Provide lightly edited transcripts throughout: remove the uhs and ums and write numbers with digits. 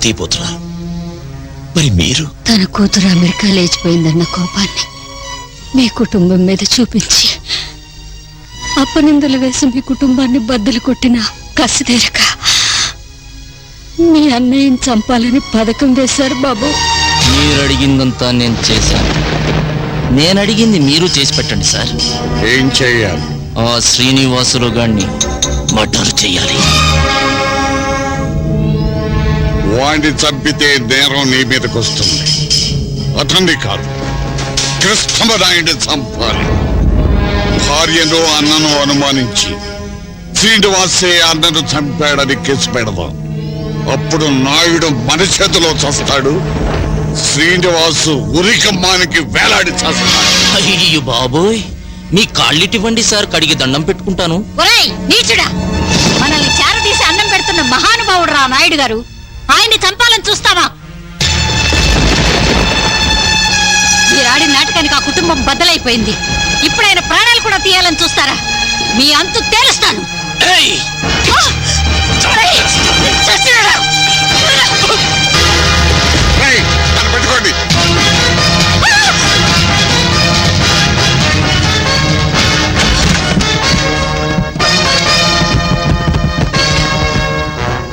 తీపోతున్నారు. మరి మీరు? తన కూతురు అమెరికా లేచిపోయిందన్న కోపాన్ని మీ కుటుంబం మీద చూపించి అప్పనిందలు వేసి మీ కుటుంబాన్ని బద్దలు కొట్టిన కసిదేరక మీ అన్నయ్యని చంపాలని పథకం వేశారు బాబు. మీరు అడిగిందంతా నేను చేశాను. నేను అడిగింది మీరు చేసి పెట్టండి సార్. ఏం చేయాలి? ఆ శ్రీనివాసులు గారిని మర్డర్ చేయాలి. వాడిని చంపితే నేరం నీ మీదకి వస్తుంది. అతన్ని కాదు, కృష్ణమనాయుడిని చంపాలి. భార్యను అన్నను అనుమానించి శ్రీనివాసే అన్నను చంపాడని కేసు పెడదాం. అప్పుడు నాయుడు మన చేతిలో చస్తాడు, శ్రీనివాసు ఉరికమ్మానికి వేలాడి చస్తాడు. అయ్యో బాబోయ్, మీ కాళ్ళిటివ్వండి సార్, కడిగి దండం పెట్టుకుంటాను. నీచుడా, మనల్ని చేరదీసి అన్నం పెడుతున్న మహానుభావుడు రా నాయుడు గారు. ఆయన్ని చంపాలని చూస్తావా? మీరాడి నాటకానికి ఆ కుటుంబం బద్దలైపోయింది. ఇప్పుడు ఆయన ప్రాణాలు కూడా తీయాలని చూస్తారా? మీ అంతు తేలుస్తాను. పెట్టుకోండి.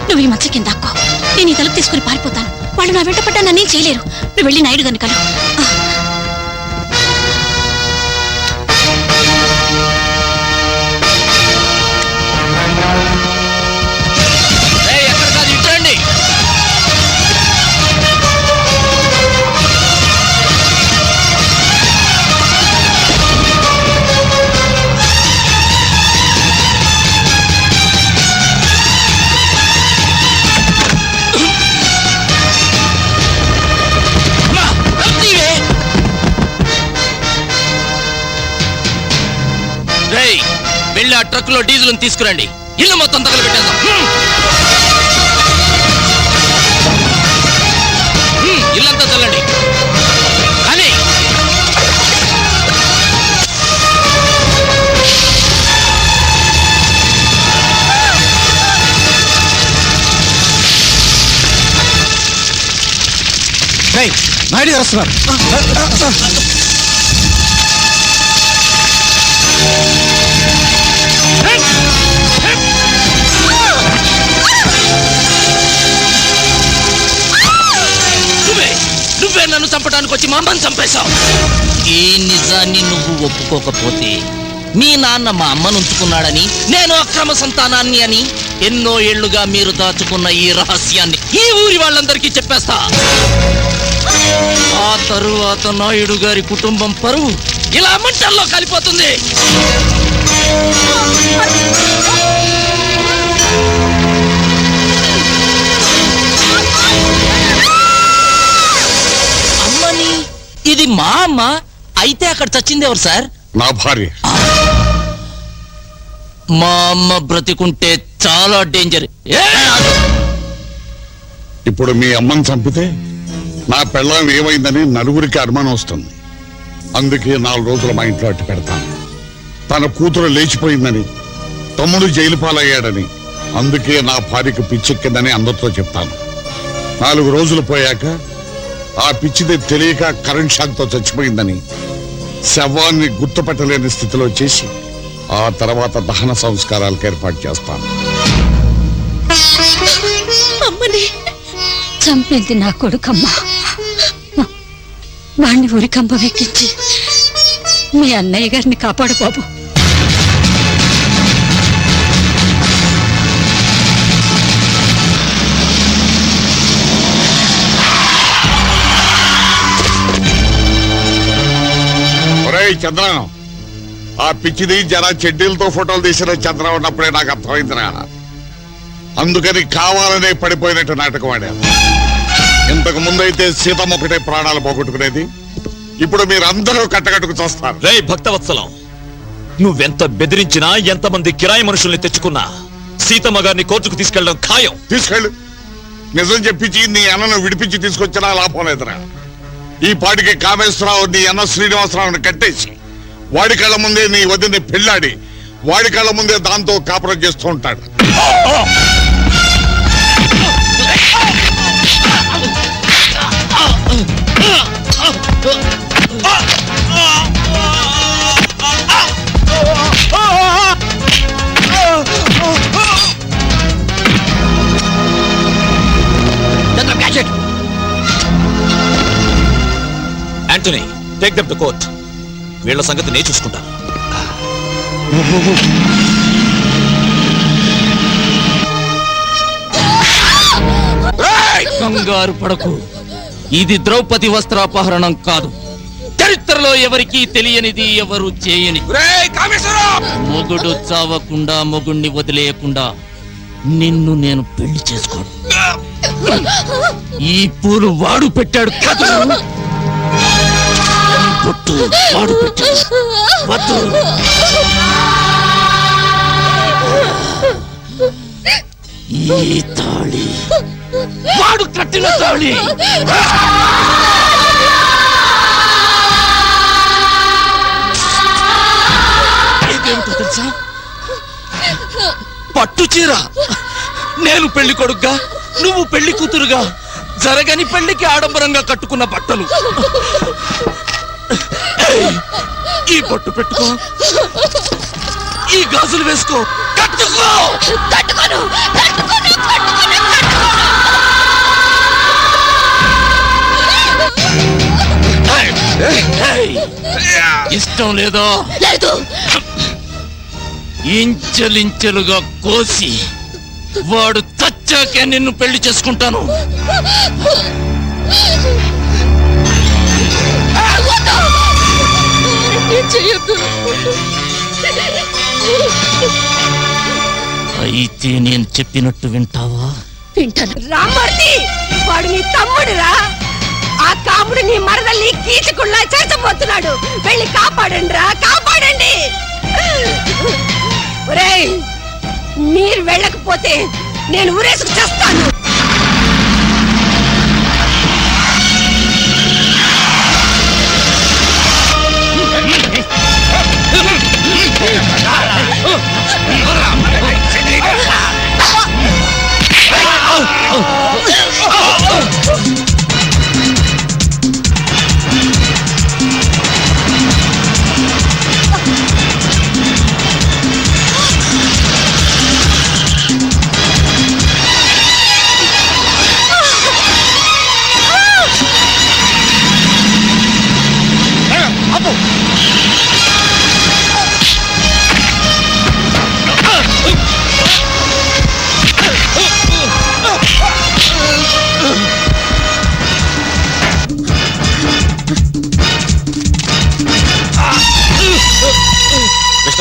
నువ్వు ఈ మచ్చ కింద అక్కో, నేను ఈ తలుపు తీసుకుని పారిపోతాను. వాళ్ళు నా వెంట పడ్డా నన్నేం చేయలేరు. నువ్వు వెళ్ళి నాయుడు గారిని కలు. వెళ్ళి ఆ ట్రక్ లో డీజిల్ తీసుకురండి. ఇల్లు మొత్తం తగలబెట్టేద్దాం. ఇల్లంతా చల్లండి. కానీ నాయుడు వస్తున్నారు. నువ్వే నన్ను చంపడానికి వచ్చి మా అమ్మని చంపేశావు. ఈ నిజాన్ని నువ్వు ఒప్పుకోకపోతే మీ నాన్న మా అమ్మను ఉంచుకున్నాడని, నేను అక్రమ సంతానాన్ని అని ఎన్నో ఏళ్లుగా మీరు దాచుకున్న ఈ రహస్యాన్ని ఈ ఊరి వాళ్ళందరికీ చెప్పేస్తా. ఆ తరువాత నాయుడు గారి కుటుంబం పరువు ఇలా మంటల్లో కలిపోతుంది. అమ్మని, ఇది మా అమ్మ అయితే అక్కడ చచ్చింది ఎవరు సార్? నా భార్య. మా అమ్మ బ్రతికుంటే చాలా డేంజర్. ఇప్పుడు మీ అమ్మని చంపితే నా పెళ్ళం ఏమైందని నలుగురికి అనుమానం వస్తుంది. అందుకే 4 రోజులు మా ఇంట్లో అట్టు పెడతాను. తన కూతురు లేచిపోయిందని, తమ్ముడు జైలు పాలయ్యాడని, అందుకే నా భార్యకు పిచ్చెక్కిందని అందరితో చెప్తాను. 4 రోజులు పోయాక ఆ పిచ్చిది తెలియక కరెంట్ షాక్ తో చచ్చిపోయిందని శవాన్ని గుర్తుపట్టలేని స్థితిలో చేసి ఆ తర్వాత దహన సంస్కారాలకు ఏర్పాటు చేస్తాను. అమ్మని చంపింది నా కొడుకమ్మ. వాణ్ణి ఉరికంబ వెక్కించి మీ అన్నయ్య గారిని కాపాడు బాబు. చంద్రం, ఆ పిచ్చిది జన చెడ్డీలతో ఫోటోలు తీసిన చంద్రం ఉన్నప్పుడే నాకు అర్థమైందిరా. అందుకని కావాలనే పడిపోయినట్టు నాటకం ఆడారు. ఇంతకు ముందైతే సీతమ్మ ఒకటే ప్రాణాలు పోగొట్టుకునేది, ఇప్పుడు మీరందరూ కట్టకట్టుకు చూస్తారు. రే భక్తవత్సలం, నువ్వెంత బెదిరించినా, ఎంతమంది కిరాయి మనుషుల్ని తెచ్చుకున్నా సీతమ్మ గారిని కోర్టుకు తీసుకెళ్ళడం ఖాయం. తీసుకెళ్ళు. నిజం చెప్పించి నీ అన్నను విడిపించి తీసుకొచ్చినా లాభం లేదురా. ఈ పాటికి కామేశ్వరరావు నీ అన్న శ్రీనివాసరావుని కట్టేసి వాడి కళ్ళ ముందే నీ వదిని పెళ్ళాడి వాడి కళ్ళ ముందే దాంతో కాపురం చేస్తూ ఉంటాడు. Antony, take them to court. వీళ్ళ సంగతి నేను చూసుకుంటాను. కంగారు పడకు, ఇది ద్రౌపది వస్త్రాపహరణం కాదు. చరిత్రలో ఎవరికీ తెలియనిది, ఎవరు చేయని. మొగుడు చావకుండా, మొగుణ్ణి వదిలేయకుండా నిన్ను నేను పెళ్లి చేసుకోను. ఈ పూలు వాడు పెట్టాడు కాదు, ఈ పొట్టు వాడు పెట్టాడు. వద్దు. ఈ తాళి వాడు కట్టిన తాళి. ఇదేమిటో తెలుసా? పట్టు చీర. నేను పెళ్లి కొడుగ్గా, నువ్వు పెళ్లి కూతురుగా, జరగని పెళ్లికి ఆడంబరంగా కట్టుకున్న బట్టలు. ఈ పొట్టు పెట్టుకో, ఈ గాజులు వేసుకో, కట్టుకో. కట్టుకోను, కట్టుకోను, కట్టుకోను, ఇష్టం లేదో? లేదు. ఇంచెలించెలుగా కోసి వాడు చచ్చాకే నిన్ను పెళ్లి చేసుకుంటాను. అయితే నేను చెప్పినట్టు వింటావా? వింటాను. రామ్మూర్తి, వాడు నీ తమ్ముడురా. ఆ కాముడు నీ మరదల్ని కీచుకుళ్ళ చేర్చబోతున్నాడు. వెళ్ళి కాపాడండి రా, కాపాడండి. ఒరేయ్, మీరు వెళ్ళకపోతే నేను ఊరేసుకు చేస్తాను.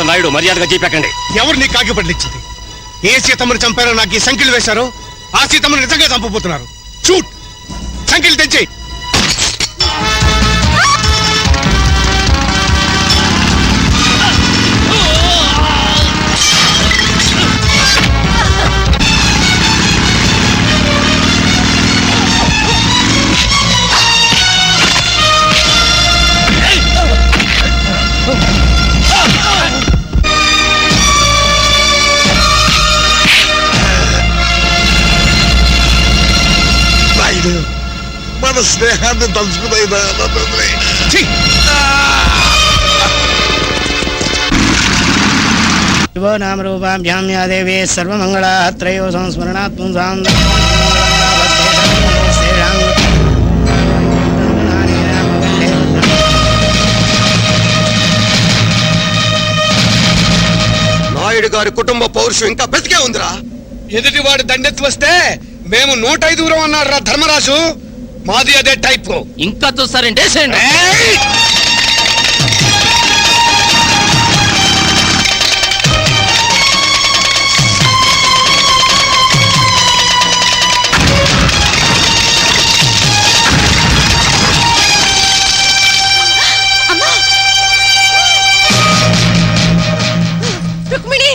నాయుడు, మర్యాదగా చెప్పకండి. ఎవరు నీ కాకి పట్లిచ్చింది? ఏ సీతమ్మని చంపారో నాకు ఈ సంఖ్యలు వేశారో ఆ సీతమ్మని నిజంగా చంపబోతున్నారు. షూట్, సంఖ్యలు తెచ్చి. మన స్నేహాన్ని తలుచుకునైనా శివో నామ రూపాభ్యాం యా దేవీ సర్వమంగళాత్రయో సంస్మరణాత్ పుంసాం. నాయుడు గారి కుటుంబ పౌరుషం ఇంకా బ్రతికే ఉందిరా. ఎదుటి వాడు దండెత్తి వస్తే మేము 105 దూరం అన్నాడు రా ధర్మరాజు. మాది అదే టైప్. ఇంకా చూస్తారంటే రుక్మిణి,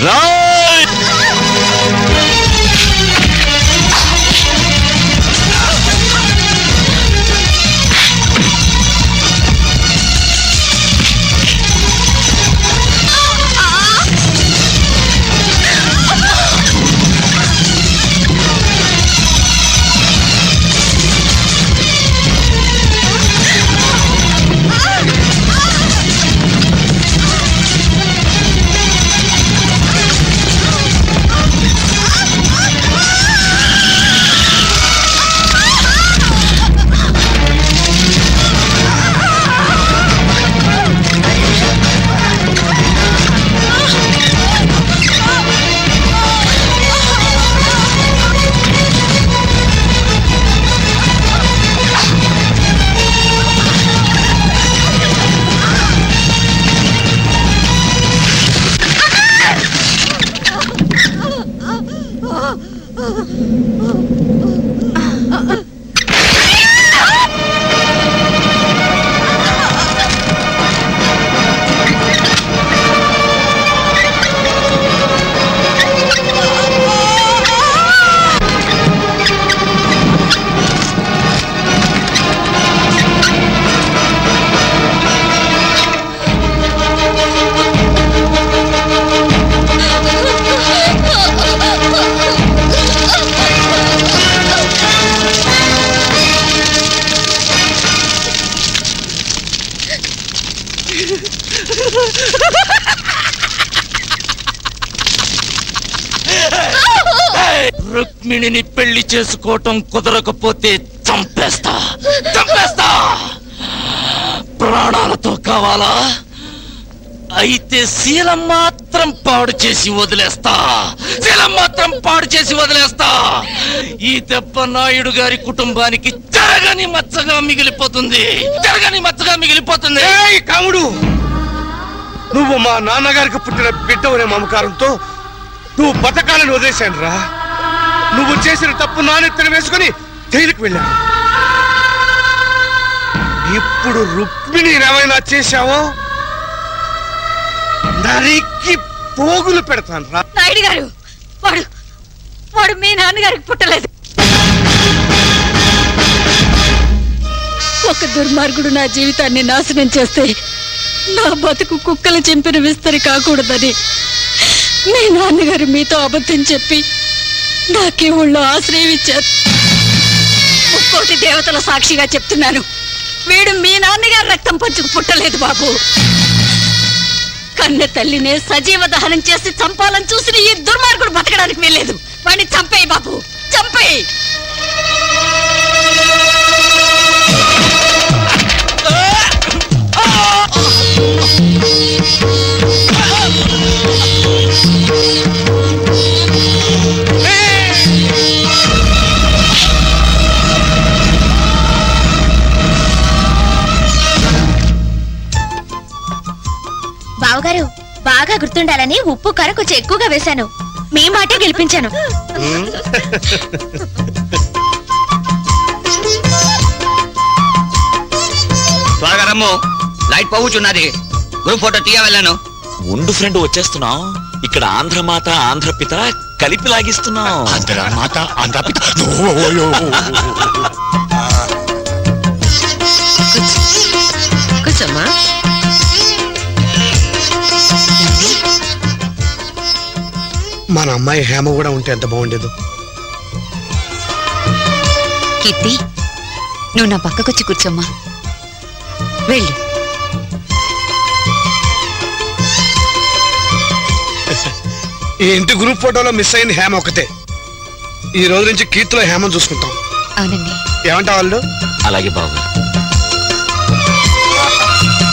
రాయ్ రుక్మిణిని పెళ్లి చేసుకోవటం కుదరకపోతే చంపేస్తా చంపేస్తా. ప్రాణాలతో కావాలా? అయితే శీలం మాత్రం పాడు చేసి వదిలేస్తా. శీలం మాత్రం పాడు చేసి వదిలేస్తా. ఈ దెబ్బ నాయుడు గారి కుటుంబానికి జరగని మచ్చగా మిగిలిపోతుంది. జరగని మచ్చగా మిగిలిపోతుంది. ఏయ్ కాముడు, నువ్వు మా నాన్నగారికి పుట్టిన బిడ్డవనే మమకారంతో నువ్వు బతకాలని వదిలేశాను రా. నువ్వు చేసిన తప్పు నానెత్తన వేసుకుని జైలుకి వెళ్ళాను. ఇప్పుడు రుక్మిణి ఏమైనా చేశావో నరికి పోగులు పెడతాను రా. నాయుడు గారు, వాడు వాడు మీ నాన్నగారికి పుట్టలేదు. ఒక దుర్మార్గుడు నా జీవితాన్ని నాశనం చేస్తే నా బతుకు కుక్కలు చింపిన విస్తరి కాకూడదని మీ నాన్నగారు మీతో అబద్ధం చెప్పి నాకే ఊళ్ళో ఆశ్రయం ఇచ్చారు. ముక్కోటి దేవతల సాక్షిగా చెప్తున్నాను, వీడు మీ నాన్నగారు రక్తం పంచుకు పుట్టలేదు బాబు. కన్న తల్లినే సజీవ దహనం చేసి చంపాలని చూసిన ఈ దుర్మార్గుడు బతకడానికి వీల్లేదు. వాడిని చంపేయి బాబు, చంపేయి. బావగారు, బాగా గుర్తుండాలని ఉప్పు కారం కొంచెం ఎక్కువగా వేశాను. మీ మాటే గెలిపించాను. త్వరగా రమ్ము, లైట్ పోవుచున్నది. గ్రూప్ ఫోటో తీయ వెళ్ళాను. ఉండు ఫ్రెండ్, వచ్చేస్తున్నాం. ఇక్కడ ఆంధ్రమాత ఆంధ్రపిత కలిపి లాగిస్తున్నాం. ఆంధ్రమాత ఆంధ్రపిత. కూర్చోమ్మా. మన అమ్మాయి హేమ కూడా ఉంటే ఎంత బాగుండేదు. కీర్తి, నువ్వు నా పక్కకొచ్చి కూర్చోమ్మా. వెళ్ళు. ఈ ఇంటి గ్రూప్ ఫోటోలో మిస్ అయింది హేమ ఒకతే. ఈ రోజు నుంచి కీర్తిలో హేమను చూసుకుంటాం. అవునండి. ఏమంటా వాళ్ళు? అలాగే బాబు.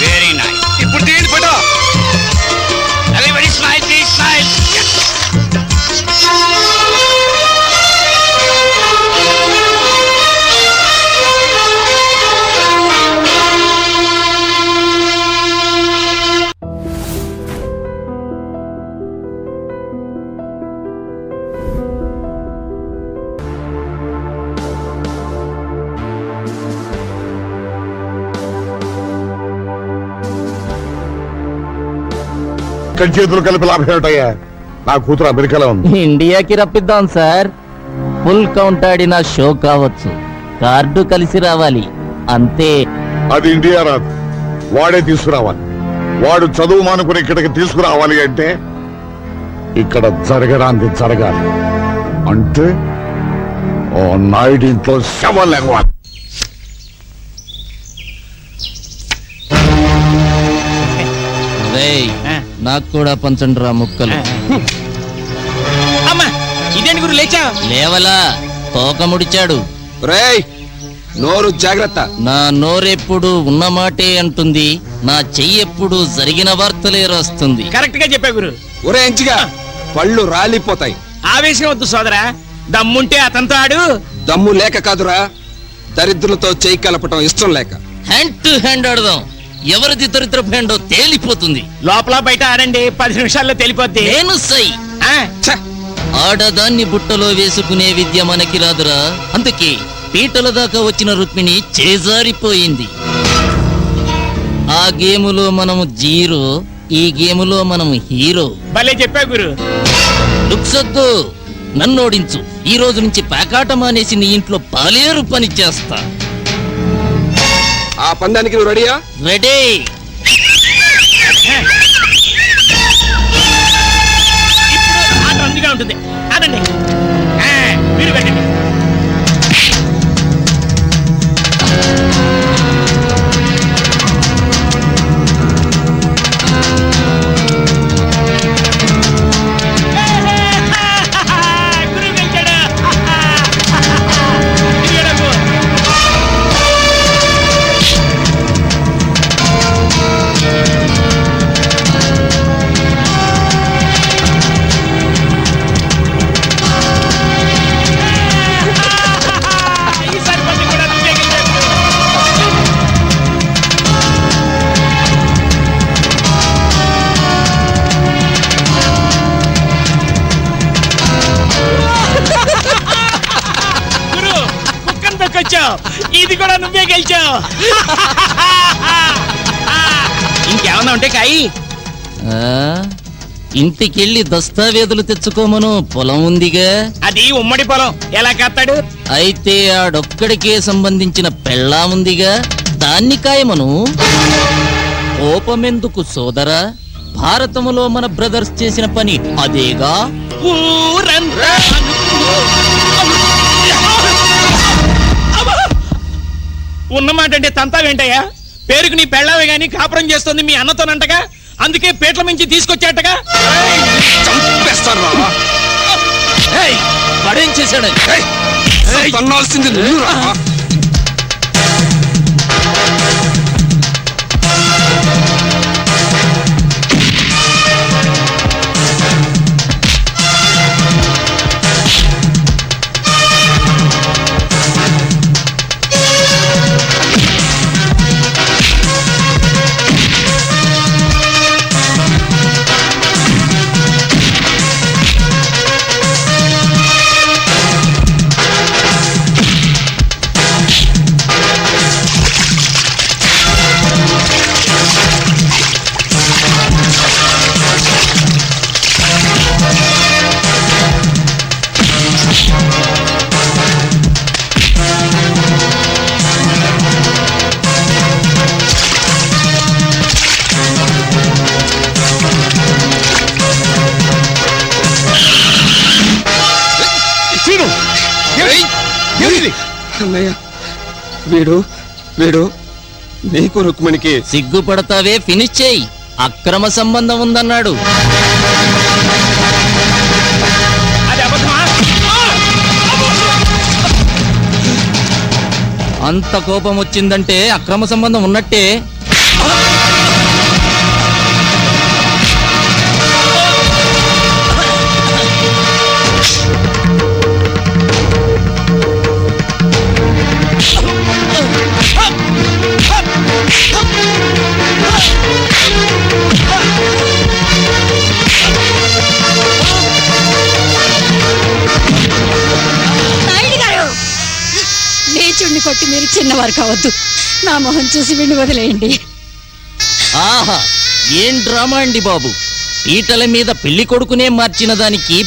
Very nice. ఇప్పుడు తీయండి photo. Everybody smile please, smile. చేతులు కలిపి లాభం ఏమిటయ్యా? నా కూతురు అమెరికాలో ఉంది. ఇండియాకి రప్పిద్దాం సార్. ఫుల్ కౌంట్ ఆడిన షో కావచ్చు, కార్డు కలిసి రావాలి అంతే. అది ఇండియా రాదు, వాడే తీసుకురావాలి. వాడు చదువు మానుకుని ఇక్కడికి తీసుకురావాలి అంటే ఇక్కడ జరగరాంది జరగాలి. అంటే ఓ నాయుడు ఇంట్లో శవం లేవాలి. నాకు కూడా పంచండి రా ముక్కలు. అమ్మా ఇదేంటి గురు లేచా? లేవలా, తోక ముడిచాడు. రేయ్ నోరు జాగ్రత్త. నా నోరెప్పుడు ఉన్నమాటే అంటుంది, నా చెయ్యెప్పుడు జరిగిన వార్తలే రాస్తుంది. కరెక్ట్ గా చెప్పా గురు. ఒరే ఎంచిగా పళ్ళు రాలిపోతాయి. ఆవేశం వద్దు సోదరా, దమ్ముంటే అతనితో ఆడు. దమ్ము లేక కాదురా, దరిద్రులతో చేయి కలపటం ఇష్టం లేక. హ్యాండ్ టు హ్యాండ్ ఆడదాం, ఎవరిది దరిద్ర హ్యాండో తేలిపోతుంది. లోపల బయట ఆడండి, 10 నిమిషాల్లో తెలిపోద్ది. నేను సై. ఆ, ఛ! ఆడదాన్ని బుట్టలో వేసుకునే విద్య మనకి రాదురా. అందుకే పీటల దాకా వచ్చిన రుక్మిణి చేజారిపోయింది. ఆ గేములో మనము జీరో, ఈ గేములో మనము హీరో. భలే చెప్పా గురు. లుక్సొద్దు, నన్నోడించు. ఈ రోజు నుంచి పేకాట మానేసి నీ ఇంట్లో పాలేరు పని చేస్తా. ఆ పందానికి నువ్వు రెడీయా? రెడీ. ఇప్పుడు ఆట రంజుగా ఉంటుంది, ఆడండి. ఆ, మీరు పెట్టండి. గురువు గెలిచాడు. ఇదిగోడకు. ఈసారి పందెం కూడా నువ్వే గెలిచావు. గురు కుక్కను తొక్కొచ్చావు, ఇది కూడా నువ్వే గెలిచావు. ఇంకేమన్నా ఉంటే కాయి. ఆ, ఇంటికెళ్ళి దస్తావేజులు తెచ్చుకోమను, పొలం ఉందిగా. అది ఉమ్మడి పొలం, ఎలా కత్తాడు? అయితే ఆడొక్కడికే సంబంధించిన పెళ్ళా ఉందిగా, దాన్ని కాయమను. కోపమెందుకు సోదరా, భారతములో మన బ్రదర్స్ చేసిన పని అదేగా. ఊరంతా ఉన్నమాట అంటే తంతావేంటయ్యా? పేరుకు నీ పెళ్ళావే గాని కాపురం చేస్తుంది మీ అన్నతోనంటగా, అందుకే పేట్ల మించి తీసుకొచ్చాటగా. చంపేస్తారా? పడేం చేశాడు? తన్నాల్సింది నువ్వురా. అన్నయ్య వీడు నీకు రుక్మిణికి సిగ్గుపడతావే, ఫినిష్ చేయి. అక్రమ సంబంధం ఉందన్నాడు. అది అబద్ధమా? అంత కోపం వచ్చిందంటే అక్రమ సంబంధం ఉన్నట్టే. నాయుడు గారు, నీచుడిని కొట్టి మీరు చిన్నవారు కావద్దు. నా మొహం చూసి విండి వదిలేయండి. ఆహా, ఏం డ్రామా అండి బాబు. పీటల మీద పెళ్లి కొడుకునే మార్చిన దానికి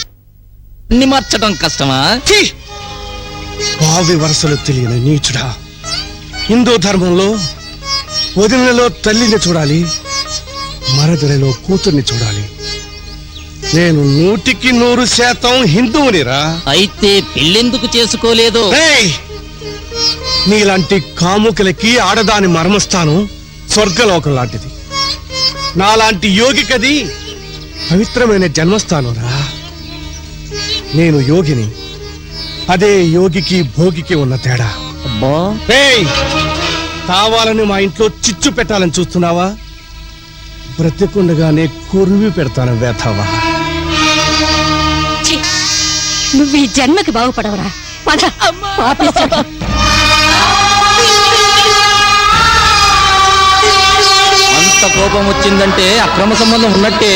అన్ని మార్చడం కష్టమా? ఛీ! భావి వరసలు తెలియని నీచుడా. హిందూ ధర్మంలో వదినలో తల్లిని చూడాలి, మరదలలో కూతుర్ని చూడాలి. నేను 100% హిందువునిరా. అయితే పెళ్ళెందుకు చేసుకోలేదు? ఏయ్! నీలాంటి కాముకలకి ఆడదాని మర్మస్థానం స్వర్గలోకం లాంటిది. నాలాంటి యోగికది పవిత్రమైన జన్మస్థానం రా. నేను యోగిని, అదే యోగికి భోగికి ఉన్న తేడా. అబ్బా, ఏయ్! కావాలని మా ఇంట్లో చిచ్చు పెట్టాలని చూస్తున్నావా? బ్రతికుండగానే కొరువి పెడతాను వేతావా. ఛీ! నువ్వు ఈ జన్మకి బాగుపడవరా. పద పాపిస్తాడు. అంత కోపం వచ్చిందంటే అక్రమ సంబంధం ఉన్నట్టే.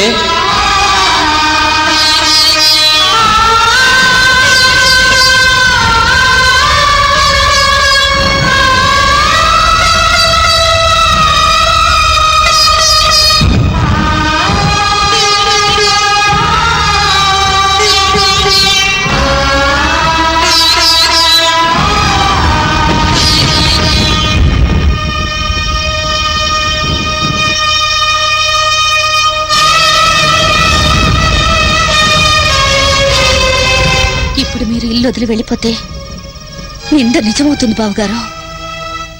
ఇప్పుడు మీరు ఇల్లు వదిలి వెళ్ళిపోతే నింద నిజమవుతుంది బావగారు.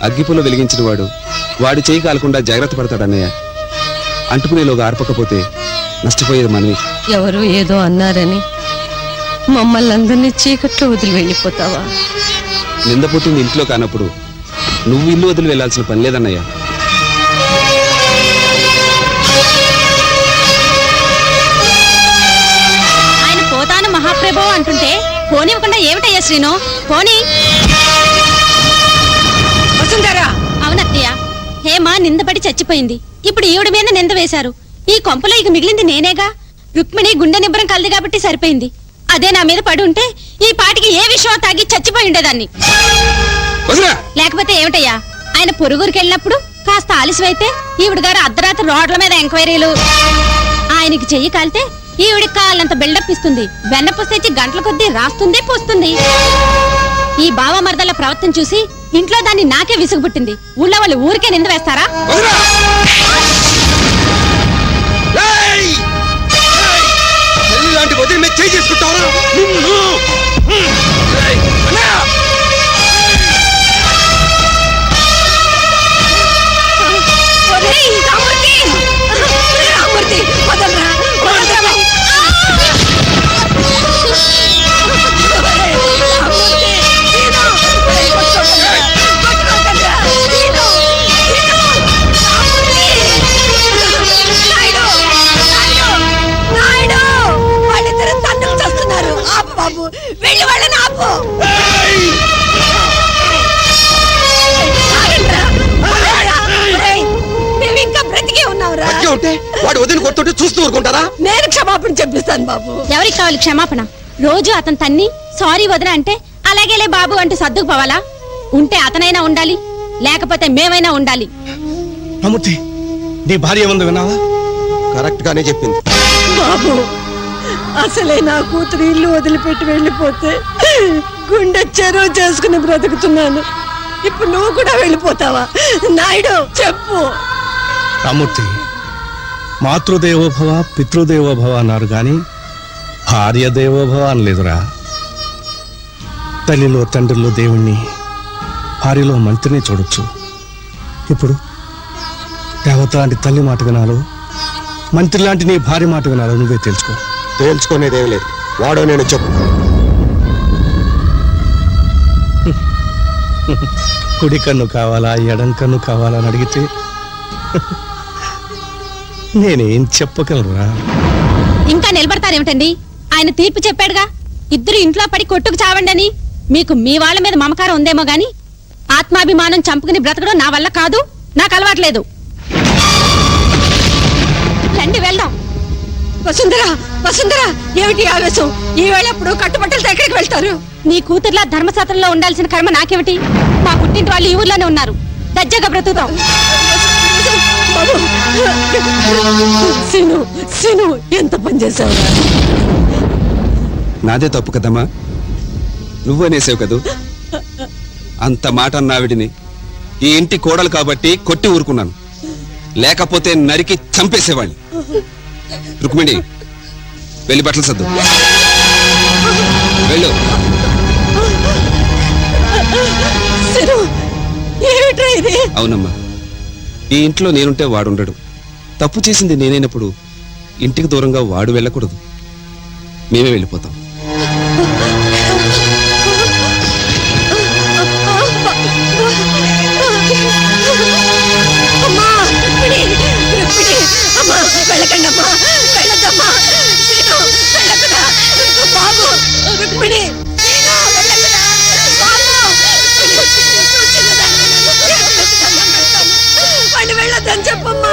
అగ్గిపుల్ల వెలిగించిన వాడు వాడి చేయి కాలకుండా జాగ్రత్త పడతాడన్నయ్య. అంటుకునేలోగా ఆర్పకపోతే నష్టపోయేది మనవి. ఎవరు ఏదో అన్నారని మమ్మల్ని అందరినీ చీకట్లో వదిలి వెళ్ళిపోతావా? నింద పుట్టింది ఇంట్లో కానప్పుడు నువ్వు ఇల్లు వదిలి వెళ్లాల్సిన పని లేదన్నయ్య. ఆయన పోతాను మహాప్రభు అంటుంటే పోనివ్వకుండా ఏమిటయ్యా శ్రీను? పోనీ. వసుంధరా, అవునత్తయ్య, హేమ నిందపడి చచ్చిపోయింది. ఇప్పుడు ఈవిడ మీద నింద వేశారు. ఈ కొంపలో ఇక మిగిలింది నేనేగా. రుక్మిణి గుండె నిబ్బరం కలది కాబట్టి సరిపోయింది. అదే నా మీద పడి ఉంటే ఈ పాటికి ఏ విషయం తాగి చచ్చిపోయి ఉండేదాన్ని. లేకపోతే ఏమిటయ్యా, ఆయన పొరుగురికి వెళ్ళినప్పుడు కాస్త ఆలస్యమైతే ఈవిడ గారు అర్ధరాత్రి రోడ్ల మీద ఎంక్వైరీలు. ఆయనకి చెయ్యి కాలితే ఈవిడికి కాళ్ళంత బిల్డప్ ఇస్తుంది. వెన్నపూస తెచ్చి గంటల కొద్దీ రాస్తుంది పోస్తుంది. ఈ బావ మరదల ప్రవర్తన చూసి ఇంట్లో దాన్ని నాకే విసుగు పుట్టింది. ఊళ్ళో వాళ్ళు ఊరికే నింద వేస్తారా? ఇలాంటి వదిలి మీద చేయి చేసుకుంటావరా? ఒరేయ్ రామూర్తి! రామూర్తి, వదలరా, వదలరా. ఒరేయ్ రామూర్తి, తీను. ఒరేయ్ కొట్టుకోకండిరా, కొట్టుకోకండిరా. తీను, తీను. రామూర్తి! నాయుడు, నాయుడు, నాయుడు! వాళ్ళిద్దరు తన్నులు చేస్తున్నారు. ఆపు బాబు, వెళ్ళి వాళ్ళని ఆపు. ఆగండ్రా, ఆగండ్రా. ఒరేయ్, మేము ఇంకా బ్రతికే ఉన్నావురా. వాడు వదిలి కొట్టుంటే చూస్తూ ఊరుకుంటారా? నేను క్షమాపణ చెప్పిస్తాను బాబు. ఎవరికి కావాలి క్షమాపణ? రోజు అతను తన్ని సారీ వదిన అంటే అలాగేలే బాబు అంటూ సర్దుకుపోవాలా? ఉంటే అతనైనా ఉండాలి, లేకపోతే మేమైనా ఉండాలి. రామూర్తి, నీ భార్య ఏముంది విన్నావా? కరెక్ట్ గానే చెప్పింది. బాబు, అసలే నా కూతురు ఇల్లు వదిలిపెట్టి వెళ్ళిపోతే గుండె చెరువు చేసుకుని బ్రతుకుతున్నాను. ఇప్పుడు నువ్వు కూడా వెళ్ళిపోతావా? నాయుడు చెప్పు. రామూర్తి, మాతృదేవోభవ పితృదేవోభవ అన్నారు గాని భార్య దేవోభవ అనలేదురా. తల్లిలో తండ్రిలో దేవుణ్ణి, భార్యలో మంత్రిని చూడొచ్చు. ఇప్పుడు దేవత లాంటి తల్లి మాట వినాలో, మంత్రి లాంటి నీ భార్య మాట వినాలో నువ్వే తెలుసుకో. తేల్చుకునేదేం లేదు. వాడో నేను చెప్పు. కుడి కన్ను కావాలా ఎడం కన్ను కావాలా అని అడిగితే నేనేం చెప్పగలరా? ఇంకా నిలబడతారేమిటండి? ఆయన తీర్పు చెప్పాడుగా, ఇద్దరు ఇంట్లో పడి కొట్టుకు చావండని. మీకు మీ వాళ్ళ మీద మమకారం ఉందేమో గాని ఆత్మాభిమానం చంపుకుని బ్రతకడం నా వల్ల కాదు, నాకు అలవాట్లేదు. రండి వెళ్దాం. వసుంధరా, వసుంధరా, ఏమిటి ఆవేశం? ఈ వేళప్పుడు కట్టుబట్టలతో ఎక్కడికి వెళ్తారు? నీ కూతుర్లా ధర్మశాస్త్రంలో ఉండాల్సిన కర్మ నాకేమిటి? మా పుట్టింటి వాళ్ళు ఈ ఊర్లోనే ఉన్నారు. దజ్జగా బ్రతుకుతాం. సీను సీను ఎంత పని చేసావు? నాదే తప్పు కదమ్మా, నువ్వనేసావు కదూ. అంత మాట అన్నావిడిని ఈ ఇంటి కోడలు కాబట్టి కొట్టి ఊరుకున్నాను, లేకపోతే నరికి చంపేసేవాడిని. రుక్మిణి, వెళ్ళి బట్టలు సర్దు, వెళ్ళు. సీను, ఏమిట్రా ఇది? అవునమ్మా, ఈ ఇంట్లో నేనుంటే వాడుండడు. తప్పు చేసింది నేనైనప్పుడు ఇంటికి దూరంగా వాడు వెళ్ళకూడదు. మేమే వెళ్ళిపోతాం. అమ్మా, రుక్మిణి, రుక్మిణి, అమ్మా, వెళ్ళకండి అమ్మా, వెళ్ళొద్దమ్మా. సీను, వెళ్ళకురా. బాబు, రుక్మిణి, సీను, వెళ్ళకురా. బాబు, నువ్వు చిన్నదాన్ని, దేవుళ్ళకి దండం పెడతాను. వాడిని వెళ్ళొద్దని చెప్పమ్మా.